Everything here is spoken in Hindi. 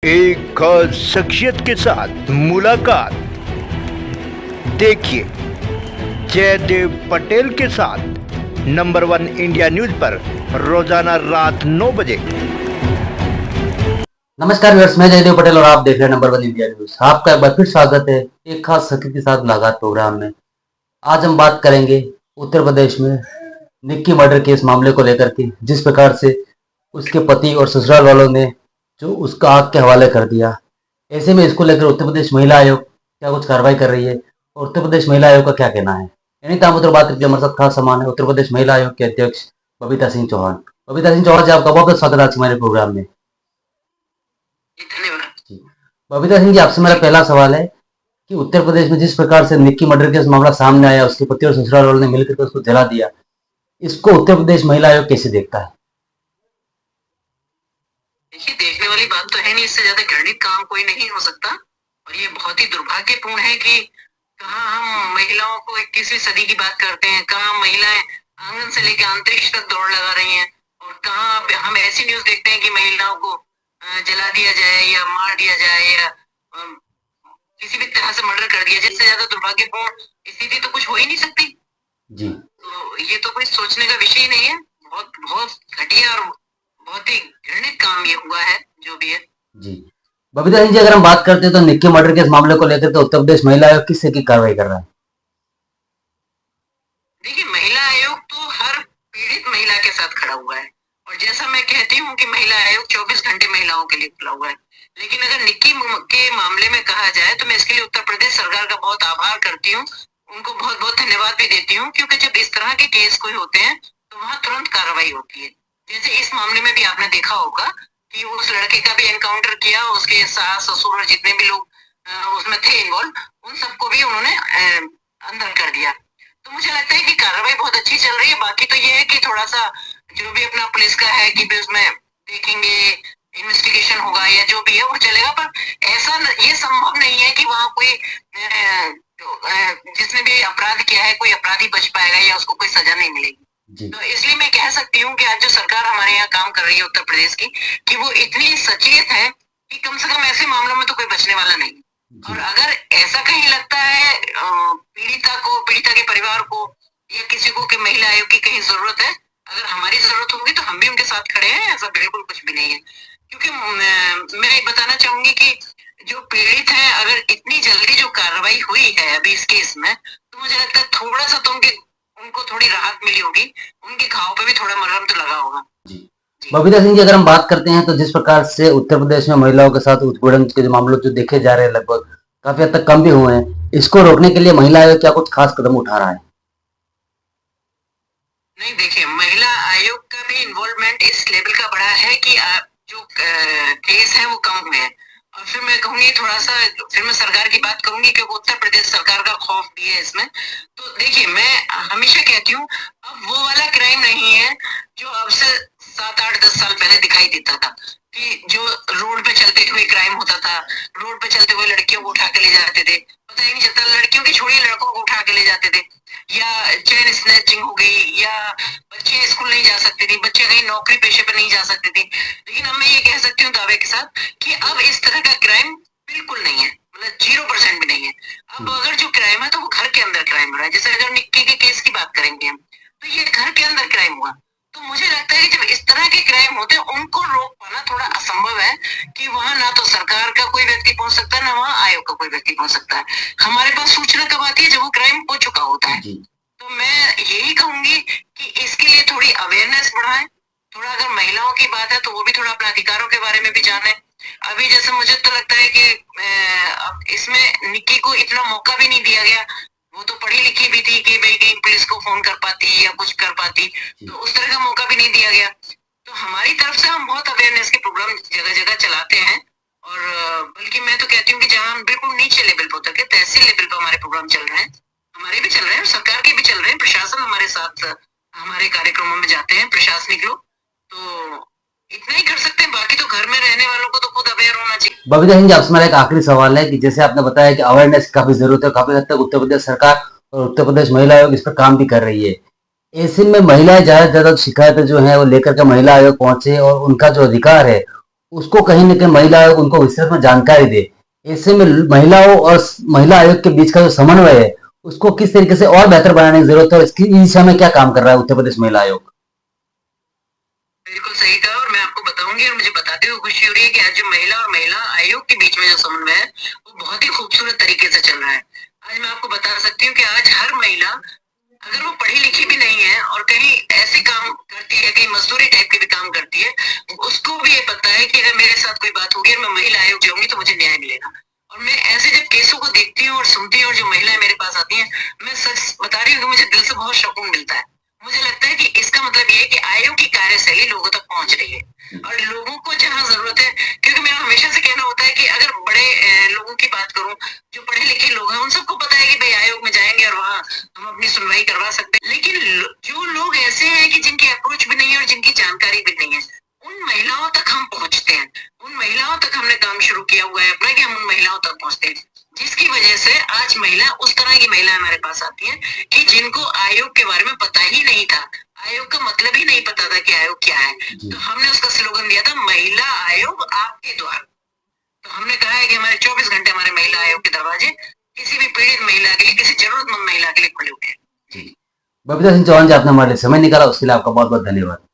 एक खास शख्सियत के साथ मुलाकात। देखिए जयदेव पटेल के साथ नंबर 1 इंडिया न्यूज पर रोजाना रात 9 बजे। नमस्कार व्यूअर्स, मैं जयदेव पटेल और आप देख रहे हैं नंबर 1 इंडिया न्यूज। आपका एक बार फिर स्वागत है एक खास शख्सियत के साथ मुलाकात प्रोग्राम में। आज हम बात करेंगे उत्तर प्रदेश में निक्की मर्डर केस मामले को लेकर के, जिस प्रकार से उसके पति और ससुराल वालों ने जो उसका आग के हवाले कर दिया। ऐसे में इसको लेकर उत्तर प्रदेश महिला आयोग क्या कुछ कार्रवाई कर रही है और उत्तर प्रदेश महिला आयोग का क्या कहना है, यानी ताम बात करके हमारे साथ खास समान है उत्तर प्रदेश महिला आयोग के अध्यक्ष बबीता सिंह चौहान। बबीता सिंह चौहान जी, आपका बहुत बहुत स्वागत है आज हमारे प्रोग्राम में। धन्यवाद। बबीता सिंह जी, आपसे मेरा पहला सवाल है कि उत्तर प्रदेश में जिस प्रकार से निक्की मर्डर केस मामला सामने आया, उसके पति और ससुराल वालों ने मिलकर उसको जला दिया, इसको उत्तर प्रदेश महिला आयोग कैसे देखता है? देखिए, देखने वाली बात तो है नहीं, इससे ज्यादा घृणित काम कोई नहीं हो सकता। और ये बहुत ही दुर्भाग्यपूर्ण है कि कहाँ हम महिलाओं को 21वीं सदी की बात करते हैं, कहाँ महिलाएं आंगन से लेकर अंतरिक्ष तक दौड़ लगा रही हैं, और कहाँ हम ऐसी न्यूज देखते हैं कि महिलाओं को जला दिया जाए या मार दिया जाए या किसी भी तरह से मर्डर कर दिया। जिससे ज्यादा दुर्भाग्यपूर्ण स्थिति तो कुछ हो ही नहीं सकती जी। तो ये तो कोई सोचने का विषय नहीं है। बहुत बहुत घटिया और बहुत ही घृणित काम ये हुआ है, जो भी है। जी बबीता सिंह जी, अगर हम बात करते हैं तो निक्की मर्डर केस मामले को लेकर तो उत्तर प्रदेश महिला आयोग किस तरह की कार्रवाई कर रहा है? देखिए, महिला आयोग तो हर पीड़ित महिला के साथ खड़ा हुआ है, और जैसा मैं कहती हूँ कि महिला आयोग 24 घंटे महिलाओं के लिए खुला हुआ है। लेकिन अगर निक्की के मामले में कहा जाए तो मैं इसके लिए उत्तर प्रदेश सरकार का बहुत आभार करती हूँ, उनको बहुत बहुत धन्यवाद भी देती हूँ, क्योंकि जब इस तरह के केस कोई होते हैं तो वहाँ तुरंत कार्रवाई होती है। जैसे इस मामले में भी आपने देखा होगा कि उस लड़के का भी एनकाउंटर किया, उसके सास ससुर और जितने भी लोग उसमें थे इन्वॉल्व, उन सबको भी उन्होंने अंदर कर दिया। तो मुझे लगता है कि कार्रवाई बहुत अच्छी चल रही है। बाकी तो ये है कि थोड़ा सा जो भी अपना पुलिस का है कि उसमें देखेंगे, इन्वेस्टिगेशन होगा या जो भी है वो चलेगा, पर ऐसा ये संभव नहीं है कि वहाँ कोई जिसने भी अपराध किया है कोई अपराधी बच पाएगा या उसको कोई सजा नहीं मिलेगी। तो इसलिए मैं कह सकती हूँ कि आज जो सरकार हमारे यहाँ काम कर रही है उत्तर प्रदेश की, कि वो इतनी सचेत है कि कम से कम ऐसे मामलों में तो कोई बचने वाला नहीं। और अगर ऐसा कहीं लगता है पीड़िता के परिवार को या किसी को कि महिला आयोग की कहीं जरूरत है, अगर हमारी जरूरत होगी तो हम भी उनके साथ खड़े हैं। ऐसा बिल्कुल कुछ भी नहीं है, क्योंकि मैं बताना चाहूंगी कि जो पीड़ित है, अगर इतनी जल्दी जो कार्रवाई हुई है अभी इस केस में, तो मुझे लगता है थोड़ा सा तो उनको थोड़ी राहत मिली होगी, उनके घाव पे भी थोड़ा मरहम तो लगा होगा। बबीता सिंह जी, अगर हम बात करते हैं तो जिस प्रकार से उत्तर प्रदेश में महिलाओं के साथ उत्पीड़न के जो मामले जो देखे जा रहे हैं लगभग काफी हद तक कम भी हुए हैं, इसको रोकने के लिए महिला आयोग क्या कुछ खास कदम उठा रहा है? नहीं, देखिए, महिला आयोग का भी इन्वॉल्वमेंट इस लेवल का बड़ा है कि जो केस है वो कम हुए हैं। और फिर मैं कहूंगी थोड़ा सा, फिर मैं सरकार की बात करूंगी क्योंकि उत्तर प्रदेश सरकार का खौफ भी है इसमें। तो देखिए, मैं हमेशा कहती हूँ अब वो वाला क्राइम नहीं है जो अब से 7, 8, 10 साल पहले दिखाई देता था, कि जो रोड पे चलते हुए क्राइम होता था, रोड पे चलते हुए लड़कियों को उठा के ले जाते थे, पता ही नहीं चलता, लड़कियों की छोड़िए लड़कों को उठा के ले जाते थे, या चेन स्नैचिंग हो गई, या बच्चे स्कूल नहीं जा सकते थे, बच्चे कहीं नौकरी पेशे पर नहीं जा सकते थे। लेकिन अब मैं ये कह सकती हूँ दावे के साथ कि अब इस तरह का क्राइम बिल्कुल नहीं है, मतलब 0% भी नहीं है। अब अगर जो क्राइम है तो वो घर के अंदर क्राइम हो रहा है। जैसे अगर निक्की के केस की बात करेंगे हम, तो ये घर के अंदर क्राइम हुआ। तो मुझे लगता है कि जब इस तरह के क्राइम होते हैं उनको रोक पाना थोड़ा असंभव है, कि वहां ना तो सरकार का कोई व्यक्ति पहुंच सकता है, ना वहां आयोग का कोई व्यक्ति पहुंच सकता है। हमारे पास सूचना कब आती है? जब वो क्राइम हो चुका होता है। तो मैं यही कहूंगी कि इसके लिए थोड़ी अवेयरनेस बढ़ाएं। थोड़ा अगर महिलाओं की बात है तो वो भी थोड़ा अपने अधिकारों के बारे में भी जाने। अभी जैसे मुझे तो लगता है कि इसमें निक्की को इतना मौका भी नहीं दिया गया। वो तो पढ़ी लिखी भी थी कि भाई कहीं पुलिस को फोन कर पाती या कुछ कर पाती, तो उस तरह का मौका भी नहीं दिया गया। तो हमारी तरफ से हम बहुत अवेयरनेस के प्रोग्राम जगह जगह चलाते हैं, और बल्कि मैं तो कहती हूँ कि जहाँ हम बिल्कुल नीचे लेवल पर होता है, तहसील लेवल पर हमारे प्रोग्राम चल रहे हैं, हमारे भी चल रहे हैं, सरकार के भी चल रहे हैं, प्रशासन हमारे साथ हमारे कार्यक्रमों में जाते हैं, प्रशासनिक लोग। तो इतना ही कर सकते हैं, बाकी तो घर में रहने वालों को तो खुद अवेयर होना चाहिए। बबीता सिंह जी, आपसे मेरा एक आखिरी सवाल है कि जैसे आपने बताया कि अवेयरनेस की काफी जरूरत है, काफी हद तक उत्तर प्रदेश सरकार और उत्तर प्रदेश महिला आयोग इस पर काम भी कर रही है। ऐसे में महिलाएं ज्यादा से ज्यादा शिकायतें जो है वो लेकर के महिला आयोग पहुंचे और उनका जो अधिकार है उसको कहीं न कहीं महिला आयोग उनको विस्तृत में जानकारी दे। ऐसे में महिलाओं और महिला आयोग के बीच का जो समन्वय है उसको किस तरीके से और बेहतर बनाने की जरूरत है और इसकी इस दिशा में क्या काम कर रहा है उत्तर प्रदेश महिला आयोग? बिल्कुल सही कहा, और मैं आपको बताऊंगी और मुझे बताते हुए खुशी हो रही है कि आज जो महिला और महिला आयोग के बीच में जो समन्वय है वो बहुत ही खूबसूरत तरीके से चल रहा है। आज मैं आपको बता सकती हूँ कि आज हर महिला, अगर वो पढ़ी लिखी भी नहीं है और कहीं ऐसे काम करती है, कहीं मजदूरी टाइप के भी काम करती है, उसको भी ये पता है कि अगर मेरे साथ कोई बात होगी और मैं महिला आयोग जाऊंगी तो मुझे न्याय मिलेगा। और मैं ऐसे जब केसों को देखती हूँ और सुनती हूँ और जो महिलाएं मेरे पास आती हैं, मैं सच बता रही हूँ कि मुझे दिल से बहुत सुकून मिलता है। मुझे लगता है कि इसका मतलब ये है कि आयोग की कार्यशैली लोगों तक पहुंच रही है और लोगों को जहाँ जरूरत है, क्योंकि मेरा हमेशा से कहना होता है कि अगर बड़े लोगों की बात करूं, जो पढ़े लिखे लोग हैं, उन सबको पता है कि भाई आयोग में जाएंगे और वहाँ हम अपनी सुनवाई करवा सकते हैं। लेकिन जो लोग ऐसे हैं कि जिनकी अप्रोच भी नहीं है और जिनकी जानकारी भी नहीं है, उन महिलाओं तक हम पहुंचते हैं। उन महिलाओं तक हमने काम शुरू किया हुआ है अपना कि हम उन महिलाओं तक पहुंचते हैं, जिसकी वजह से आज महिला, उस तरह की महिलाएं हमारे पास आती हैं कि जिनको आयोग के बारे में पता ही नहीं था, आयोग का मतलब ही नहीं पता था कि आयोग क्या है। तो हमने उसका स्लोगन दिया था, महिला आयोग आपके द्वार। तो हमने कहा है कि हमारे 24 घंटे हमारे महिला आयोग के दरवाजे किसी भी पीड़ित महिला के लिए, किसी जरूरतमंद महिला के लिए खुले हुए हैं। बबीता सिंह चौहान जी, आपने हमारे लिए समय निकाला, उसके लिए आपका बहुत बहुत धन्यवाद।